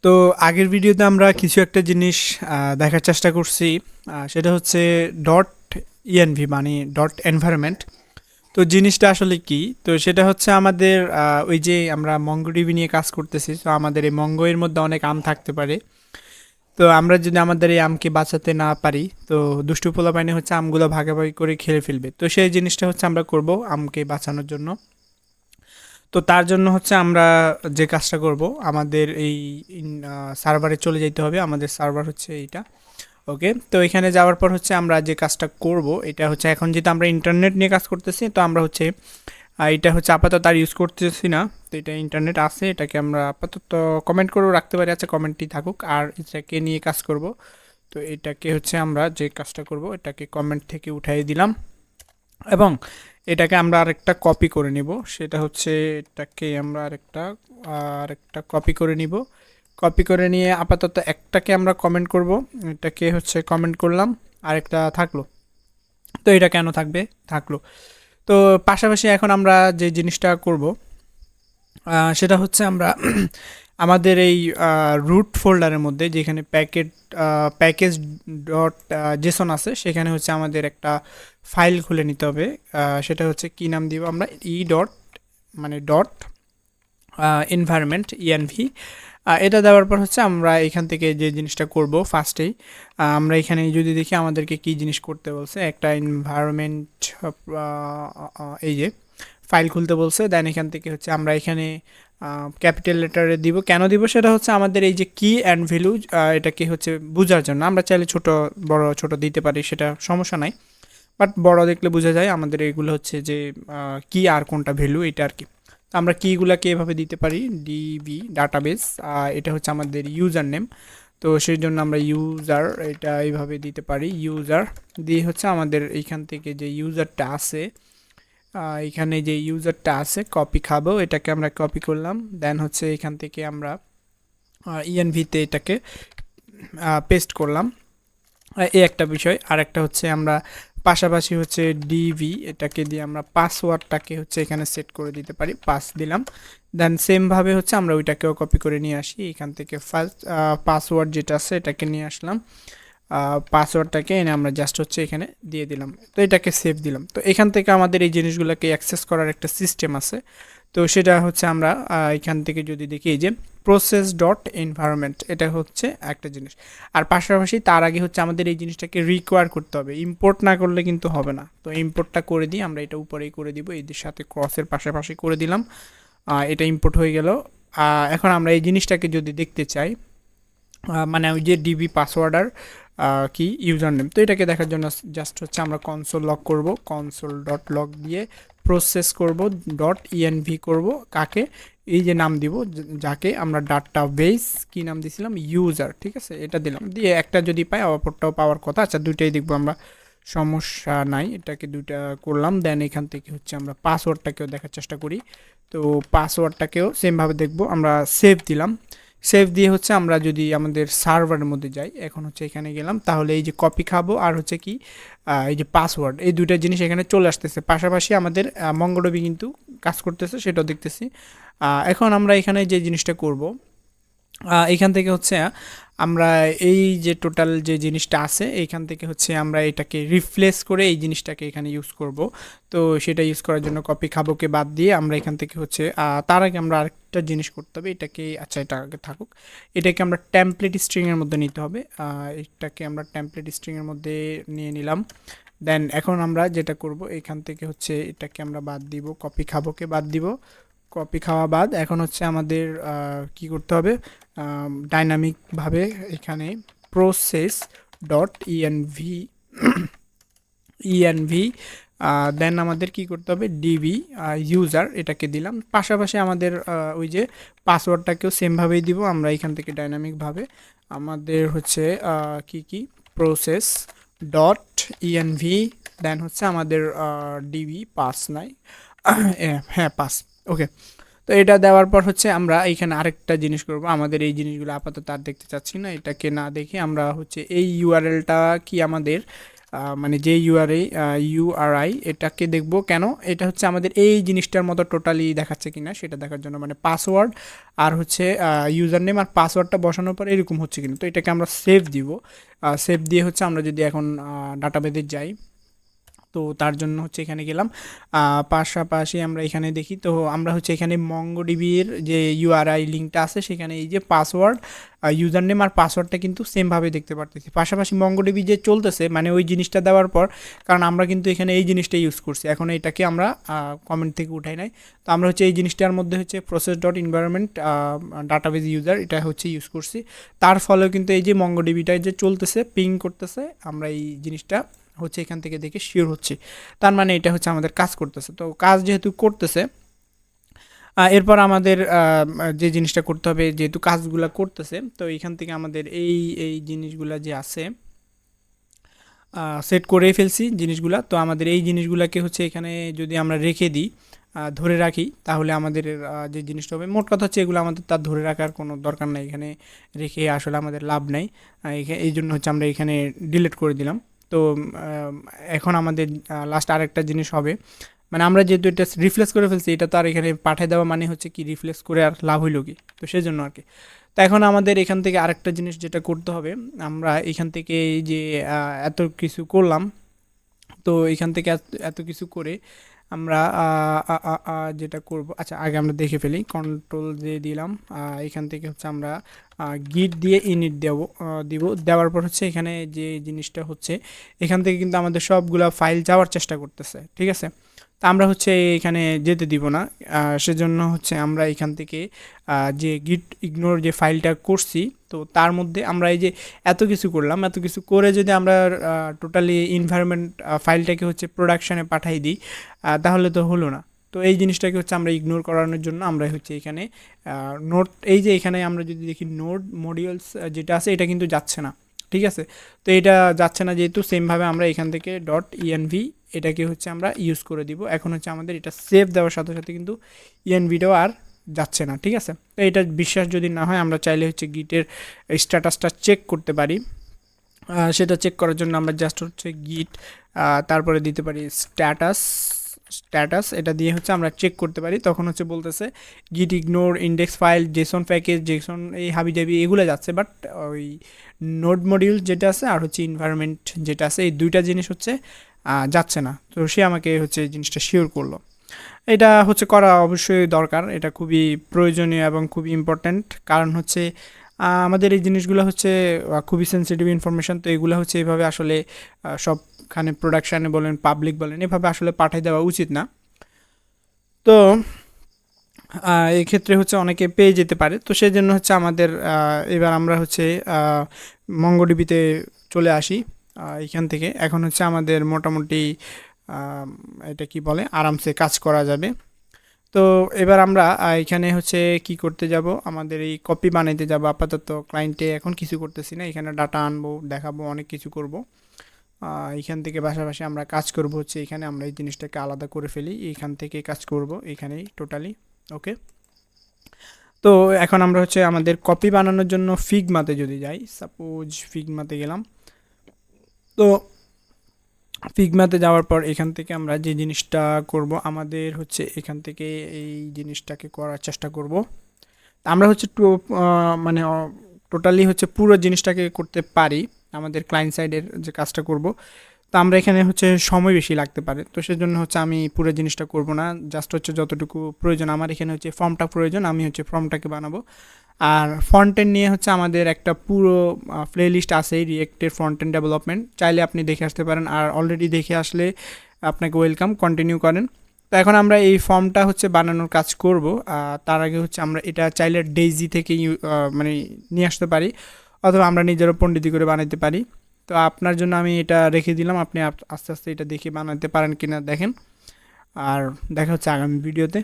তো আগের ভিডিওতে আমরা কিছু একটা জিনিস দেখার চেষ্টা করছি। সেটা হচ্ছে ডট ইএনভি মানে ডট এনভায়রনমেন্ট। তো জিনিসটা আসলে কি? তো সেটা হচ্ছে আমাদের ওই যে আমরা মঙ্গোডিবি নিয়ে কাজ করতেছি, তো আমাদের এই মঙ্গো এর মধ্যে অনেক আম থাকতে পারে। তো আমরা যদি আমাদের এই আমকে বাঁচাতে না পারি, তো দুষ্টু পোলাপাইনে হচ্ছে আমগুলো ভাগাভাগি করে খেয়ে ফেলবে। তো সেই জিনিসটা হচ্ছে আমরা করব আমকে বাঁচানোর জন্য। তো তার জন্য হচ্ছে আমরা যে কাজটা করব, আমাদের এই সার্ভারে চলে যেতে হবে। আমাদের সার্ভার হচ্ছে এইটা। ওকে, তো এখানে যাওয়ার পর হচ্ছে আমরা যে কাজটা করব, এটা হচ্ছে এখন যেহেতু আমরা ইন্টারনেট নিয়ে কাজ করতেছি, তো আমরা হচ্ছে এটা হচ্ছে আপাতত আর ইউজ করতেছি না। তো এটা ইন্টারনেট আছে, এটাকে আমরা আপাতত কমেন্ট করেও রাখতে পারি। আচ্ছা, কমেন্টটি থাকুক, আর এটাকে নিয়ে কাজ করব। তো এটাকে হচ্ছে আমরা যে কাজটা করব, এটাকে কমেন্ট থেকে উঠাই দিলাম এবং এটাকে আমরা আরেকটা কপি করে নিব। সেটা হচ্ছে এটাকে আমরা আরেকটা কপি করে নিব। কপি করে নিয়ে আপাতত একটাকে আমরা কমেন্ট করব। এটাকে হচ্ছে কমেন্ট করলাম, আরেকটা থাকলো। তো এটা কেন থাকবে? থাকলো। তো পাশাপাশি এখন আমরা যে জিনিসটা করব, সেটা হচ্ছে আমরা আমাদের এই রুট ফোল্ডারের মধ্যে যেখানে প্যাকেজ ডট জেসন আছে, সেখানে হচ্ছে আমাদের একটা ফাইল খুলে নিতে হবে। সেটা হচ্ছে কি নাম দিব আমরা, ডট মানে ডট এনভায়রনমেন্ট ইএনভি। এটা দেওয়ার পর হচ্ছে আমরা এখান থেকে যে জিনিসটা করব ফার্স্টেই, আমরা এখানে যদি দেখি আমাদেরকে কি জিনিস করতে বলছে, একটা এনভায়রনমেন্ট এই যে ফাইল খুলতে বলছে। দেন এখান থেকে হচ্ছে আমরা এখানে ক্যাপিটাল লেটারে দিব। কেন দিব সেটা হচ্ছে আমাদের এই যে কি অ্যান্ড ভ্যালু, এটাকে হচ্ছে বোঝার জন্য। আমরা চাইলে ছোট বড় ছোট দিতে পারি, সেটা সমস্যা নাই, বাট বড় দেখলে বোঝা যায়। আমাদের এগুলো হচ্ছে যে কি আর কোনটা ভ্যালু, এটা আর কি। তো আমরা কিগুলোকে এভাবে দিতে পারি, ডিবি ডাটাবেস, এটা হচ্ছে আমাদের ইউজার নেম। তো সেই জন্য আমরা ইউজার এটা এইভাবে দিতে পারি। ইউজার দিয়ে হচ্ছে আমাদের এইখান থেকে যে ইউজারটা আছে, এখানে যে ইউজারটা আছে কপি খাবো, এটাকে আমরা কপি করলাম। দেন হচ্ছে এখান থেকে আমরা ইএনভিতে এটাকে পেস্ট করলাম। এই একটা বিষয়। আর একটা হচ্ছে আমরা পাশাপাশি হচ্ছে ডিভি এটাকে দিয়ে আমরা পাসওয়ার্ডটাকে হচ্ছে এখানে সেট করে দিতে পারি, পাস দিলাম। দেন সেমভাবে হচ্ছে আমরা ওইটাকেও কপি করে নিয়ে আসি এখান থেকে। ফার্স্ট পাসওয়ার্ড যেটা আছে এটাকে নিয়ে আসলাম, পাসওয়ার্ডটাকে এনে আমরা জাস্ট হচ্ছে এখানে দিয়ে দিলাম। তো এটাকে সেভ দিলাম। তো এখান থেকে আমাদের এই জিনিসগুলোকে অ্যাক্সেস করার একটা সিস্টেম আছে। তো সেটা হচ্ছে আমরা এখান থেকে যদি দেখি, এই যে প্রসেস ডট এনভায়রনমেন্ট, এটা হচ্ছে একটা জিনিস। আর পাশাপাশি তার আগে হচ্ছে আমাদের এই জিনিসটাকে রিকোয়ার করতে হবে, ইম্পোর্ট না করলে কিন্তু হবে না। তো ইম্পোর্টটা করে দিই আমরা, এটা উপরেই করে দিব, এদের সাথে ক্রসের পাশাপাশি করে দিলাম। এটা ইম্পোর্ট হয়ে গেল। এখন আমরা এই জিনিসটাকে যদি দেখতে চাই, মানে ওই যে ডিবি পাসওয়ার্ড আর কি ইউজার নেম, তো এটাকে দেখার জন্য জাস্ট হচ্ছে আমরা কনসোল লগ করব। কনসোল ডট লগ দিয়ে প্রসেস করব, ডট ইএনভি করব কাকে, এই যে নাম দিব যাকে আমরা ডাটা বেস কি নাম দিছিলাম, ইউজার, ঠিক আছে, এটা দিলাম। দিয়ে একটা যদি পাই অপরটাও পাওয়ার কথা, আচ্ছা দুইটাই দেখবো আমরা, সমস্যা নাই। এটাকে দুইটা করলাম। দেন এখান থেকে হচ্ছে আমরা পাসওয়ার্ডটাকেও দেখার চেষ্টা করি। তো পাসওয়ার্ডটাকেও সেমভাবে দেখবো, আমরা সেভ দিলাম। সেভ দিয়ে হচ্ছে আমরা যদি আমাদের সার্ভারের মধ্যে যাই, এখন হচ্ছে এখানে গেলাম, তাহলে এই যে কপি খাবো আর হচ্ছে কি এই যে পাসওয়ার্ড, এই দুইটা জিনিস এখানে চলে আসতেছে। পাশাপাশি আমাদের মঙ্গোডিবি কিন্তু কাজ করতেছে, সেটাও দেখতেছি। এখন আমরা এখানে যে জিনিসটা করব, এইখান থেকে হচ্ছে আমরা এই যে টোটাল যে জিনিসটা আছে এইখান থেকে হচ্ছে আমরা এটাকে রিপ্লেস করে এই জিনিসটাকে এখানে ইউজ করব। তো সেটা ইউজ করার জন্য কপি খাবোকে বাদ দিয়ে আমরা এখান থেকে হচ্ছে তার আগে আমরা আরেকটা জিনিস করতে হবে। এটাকে, আচ্ছা এটা আগে থাকুক, এটাকে আমরা টেমপ্লেট স্ট্রিংয়ের মধ্যে নিতে হবে। এটাকে আমরা টেমপ্লেট স্ট্রিংয়ের মধ্যে নিয়ে নিলাম। দেন এখন আমরা যেটা করব, এখান থেকে হচ্ছে এটাকে আমরা বাদ দিব, কপি খাবোকে বাদ দিব। কপি খাওয়া বাদ, এখন হচ্ছে আমাদের কি করতে হবে, ডাইনামিকভাবে এখানে প্রসেস ডট ইএনভি ইএনভি দেন আমাদের কি করতে হবে, ডিবি ইউজার এটাকে দিলাম। পাশাপাশি আমাদের ওই যে পাসওয়ার্ডটাকেও সেমভাবেই দিব আমরা এখান থেকে ডাইনামিকভাবে। আমাদের হচ্ছে কি কি প্রসেস ডট ইএনভি, দেন হচ্ছে আমাদের ডিবি পাস নাই, হ্যাঁ পাস, ওকে। তো এটা দেওয়ার পর হচ্ছে আমরা এইখানে আরেকটা জিনিস করব। আমাদের এই জিনিসগুলো আপাতত আর দেখতে চাচ্ছি না, এটাকে না দেখে আমরা হচ্ছে এই ইউআরএলটা কি আমাদের মানে যে ইউআরআই এটাকে দেখব কেন, এটা হচ্ছে আমাদের এই জিনিসটার মতো টোটালি দেখাচ্ছে কিনা সেটা দেখার জন্য, মানে পাসওয়ার্ড আর হচ্ছে ইউজার নেম আর পাসওয়ার্ডটা বসানোর পর এরকম হচ্ছে কিনা। তো এটাকে আমরা সেভ দিব, সেভ দিয়ে হচ্ছে আমরা যদি এখন ডাটাবেসে যাই, তো তার জন্য হচ্ছে এখানে গেলাম। পাশাপাশি আমরা এখানে দেখি, তো আমরা হচ্ছে এখানে মঙ্গোডিবির যে ইউআরআই লিঙ্কটা আছে সেখানে এই যে পাসওয়ার্ড, ইউজার নেম আর পাসওয়ার্ডটা কিন্তু সেমভাবে দেখতে পারতেছি। পাশাপাশি মঙ্গোডিবি যে চলতেছে মানে ওই জিনিসটা দেওয়ার পর, কারণ আমরা কিন্তু এখানে এই জিনিসটা ইউজ করছি, এখন এটাকে আমরা কমেন্ট থেকে উঠাই নাই। তো আমরা হচ্ছে এই জিনিসটার মধ্যে হচ্ছে process dot environment database user এটা হচ্ছে ইউজ করছি। তার ফলেও কিন্তু এই যে মঙ্গোডিবিটা যে চলতেছে পিং করতেছে, আমরা এই জিনিসটা হচ্ছে এখান থেকে দেখে শিওর হচ্ছে, তার মানে এটা হচ্ছে আমাদের কাজ করতেছে। তো কাজ যেহেতু করতেছে, এরপর আমাদের যে জিনিসটা করতে হবে, যেহেতু কাজগুলো করতেছে, তো এখান থেকে আমাদের এই জিনিসগুলা যে আছে সেট করে ফেলছি জিনিসগুলা। তো আমাদের এই জিনিসগুলাকে হচ্ছে এখানে যদি আমরা রেখে দিই, ধরে রাখি, তাহলে আমাদের যে জিনিসটা হবে, মোট কথা হচ্ছে এগুলো আমাদের তার ধরে রাখার কোনো দরকার নাই, এখানে রেখে আসলে আমাদের লাভ নাই। এই জন্য হচ্ছে আমরা এখানে ডিলিট করে দিলাম। তো এখন আমাদের লাস্ট আরেকটা জিনিস হবে, মানে আমরা যেহেতু এটা রিফ্লেক্স করে ফেলছি, এটা তো আর এখানে পাঠিয়ে দেওয়া মানে হচ্ছে কি রিফ্লেক্স করে আর লাভ হইল কি, তো সেই জন্য আর কি। তো এখন আমাদের এখান থেকে আরেকটা জিনিস যেটা করতে হবে, আমরা এখান থেকে এই যে এত কিছু করলাম, তো এখান থেকে এত কিছু করে আমরা যেটা করব, আচ্ছা আগে আমরা দেখে ফেলি, কন্ট্রোল দিয়ে দিলাম, এখান থেকে হচ্ছে আমরা গিট দিয়ে ইনিট দিব, দেওয়ার পর হচ্ছে এখানে যে জিনিসটা হচ্ছে এখান থেকে কিন্তু আমাদের সবগুলা ফাইল যাওয়ার চেষ্টা করতেছে, ঠিক আছে। তা আমরা হচ্ছে এখানে যেতে দিব না, সেজন্য হচ্ছে আমরা এখান থেকে যে গিট ইগনোর যে ফাইলটা করছি, তো তার মধ্যে আমরা এই যে এত কিছু করলাম, এত কিছু করে যদি আমরা টোটালি এনভায়রনমেন্ট ফাইলটাকে হচ্ছে প্রোডাকশানে পাঠাই দিই, তাহলে তো হলো না। তো এই জিনিসটাকে হচ্ছে আমরা ইগনোর করানোর জন্য আমরা হচ্ছে এখানে নোট, এই যে এখানে আমরা যদি দেখি নোড মডিউলস যেটা আছে এটা কিন্তু যাচ্ছে না, ঠিক আছে। তো এটা যাচ্ছে না যেহেতু, সেমভাবে আমরা এখান থেকে ডট ইএনভি এটাকে হচ্ছে আমরা ইউজ করে দিব। এখন হচ্ছে আমাদের এটা সেভ দেওয়ার সাথে সাথে কিন্তু ইএনভিটাও আর যাচ্ছে না, ঠিক আছে। তো এটা বিশ্বাস যদি না হয়, আমরা চাইলে হচ্ছে গিটের স্ট্যাটাসটা চেক করতে পারি। সেটা চেক করার জন্য আমরা জাস্ট হচ্ছে গিট তারপরে দিতে পারি স্ট্যাটাস, এটা দিয়ে হচ্ছে আমরা চেক করতে পারি। তখন হচ্ছে বলতেছে গিট ignore index file, Jason package, Jason এই হাবিজাবি এগুলো যাচ্ছে, বাট ওই নোড মডিউল যেটা আছে আর হচ্ছে এনভায়রনমেন্ট যেটা আছে এই দুইটা জিনিস হচ্ছে যাচ্ছে না। তো সে আমাকে হচ্ছে এই জিনিসটা শিওর করলো। এটা হচ্ছে করা অবশ্যই দরকার, এটা খুবই প্রয়োজনীয় এবং খুবই ইম্পর্ট্যান্ট, কারণ হচ্ছে আমাদের এই জিনিসগুলো হচ্ছে খুবই সেন্সিটিভ ইনফরমেশান। তো এগুলো হচ্ছে এইভাবে আসলে সবখানে প্রোডাকশানে বলেন পাবলিক বলেন এভাবে আসলে পাঠিয়ে দেওয়া উচিত না। তো এক্ষেত্রে হচ্ছে অনেকে পেয়ে যেতে পারে, তো সেই জন্য হচ্ছে আমাদের এবার আমরা হচ্ছে মঙ্গোডিবিতে চলে আসি। এখান থেকে এখন হচ্ছে আমাদের মোটামুটি এটা কি বলে আরামসে কাজ করা যাবে। তো এবার আমরা এখানে হচ্ছে কি করতে যাব, আমাদের এই কপি বানাইতে যাব। আপাতত ক্লায়েন্টে এখন কিছু করতেছি না, এখানে ডাটা আনবো, দেখাবো, অনেক কিছু করব। এখান থেকে পাশাপাশি আমরা কাজ করব হচ্ছে এখানে আমরা এই জিনিসটাকে আলাদা করে ফেলি, এইখান থেকে কাজ করব এখানেই টোটালি ওকে। তো এখন আমরা হচ্ছে আমাদের কপি বানানোর জন্য ফিগমাতে যদি যাই, সাপোজ ফিগমাতে গেলাম, তো ফিগমাতে যাওয়ার পর এখান থেকে আমরা যে জিনিসটা করব, আমাদের হচ্ছে এখান থেকে এই জিনিসটাকে করার চেষ্টা করব। আমরা হচ্ছে মানে টোটালি হচ্ছে পুরো জিনিসটাকে করতে পারি আমাদের ক্লায়েন্ট সাইডের যে কাজটা করব। তো আমরা এখানে হচ্ছে সময় বেশি লাগতে পারে, তো সেজন্য হচ্ছে আমি পুরো জিনিসটা করব না, জাস্ট হচ্ছে যতটুকু প্রয়োজন আমার এখানে হচ্ছে ফর্মটা প্রয়োজন, আমি হচ্ছে ফর্মটাকে বানাবো। আর ফ্রন্টেন্ড নিয়ে হচ্ছে আমাদের একটা পুরো প্লে লিস্ট আছে রিয়েক্টের ফ্রন্টেন্ড ডেভেলপমেন্ট, চাইলে আপনি দেখে আসতে পারেন, আর অলরেডি দেখে আসলে আপনাকে ওয়েলকাম, কন্টিনিউ করেন। তো এখন আমরা এই ফর্মটা হচ্ছে বানানোর কাজ করব। তার আগে হচ্ছে আমরা এটা চাইলে ডেইজি থেকে মানে নিয়ে আসতে পারি, অথবা আমরা নিজেরও পণ্ডিতি করে বানাতে পারি। তো আপনার জন্য আমি এটা রেখে দিলাম, আপনি আস্তে আস্তে এটা দেখে বানাতে পারেন কিনা দেখেন। আর দেখা হচ্ছে আগামী ভিডিওতে।